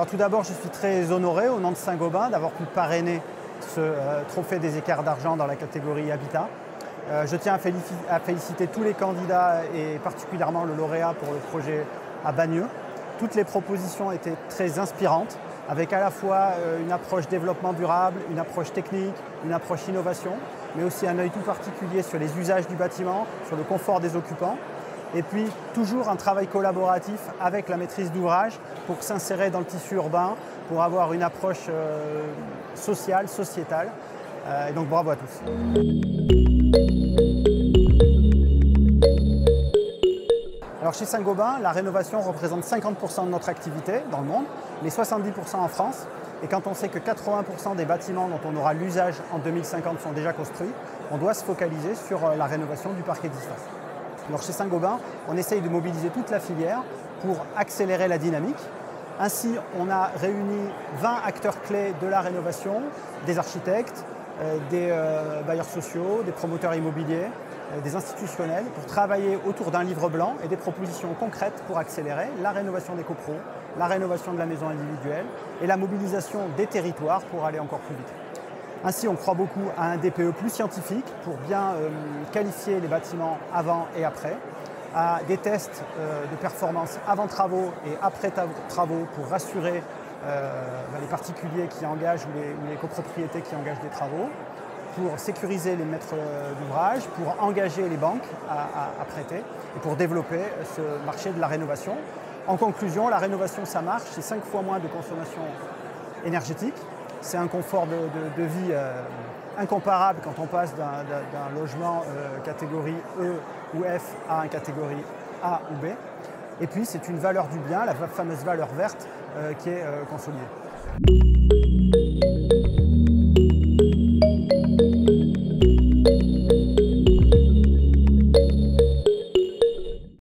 tout d'abord, je suis très honoré au nom de Saint-Gobain d'avoir pu parrainer ce trophée des écarts d'argent dans la catégorie Habitat. Je tiens à féliciter tous les candidats et particulièrement le lauréat pour le projet à Bagneux. Toutes les propositions étaient très inspirantes, avec à la fois une approche développement durable, une approche technique, une approche innovation, mais aussi un œil tout particulier sur les usages du bâtiment, sur le confort des occupants. Et puis toujours un travail collaboratif avec la maîtrise d'ouvrage pour s'insérer dans le tissu urbain, pour avoir une approche sociale, sociétale. Et donc bravo à tous. Alors chez Saint-Gobain, la rénovation représente 50% de notre activité dans le monde, mais 70% en France. Et quand on sait que 80% des bâtiments dont on aura l'usage en 2050 sont déjà construits, on doit se focaliser sur la rénovation du parc existant. Alors chez Saint-Gobain, on essaye de mobiliser toute la filière pour accélérer la dynamique. Ainsi, on a réuni 20 acteurs clés de la rénovation, des architectes, des bailleurs sociaux, des promoteurs immobiliers, des institutionnels, pour travailler autour d'un livre blanc et des propositions concrètes pour accélérer la rénovation des copros, la rénovation de la maison individuelle et la mobilisation des territoires pour aller encore plus vite. Ainsi, on croit beaucoup à un DPE plus scientifique pour bien qualifier les bâtiments avant et après, à des tests de performance avant travaux et après travaux pour rassurer les particuliers qui engagent ou les copropriétés qui engagent des travaux, pour sécuriser les maîtres d'ouvrage, pour engager les banques à prêter et pour développer ce marché de la rénovation. En conclusion, la rénovation, ça marche, c'est 5 fois moins de consommation énergétique. C'est un confort de vie incomparable quand on passe d'un logement catégorie E ou F à une catégorie A ou B. Et puis c'est une valeur du bien, la fameuse valeur verte qui est consolidée.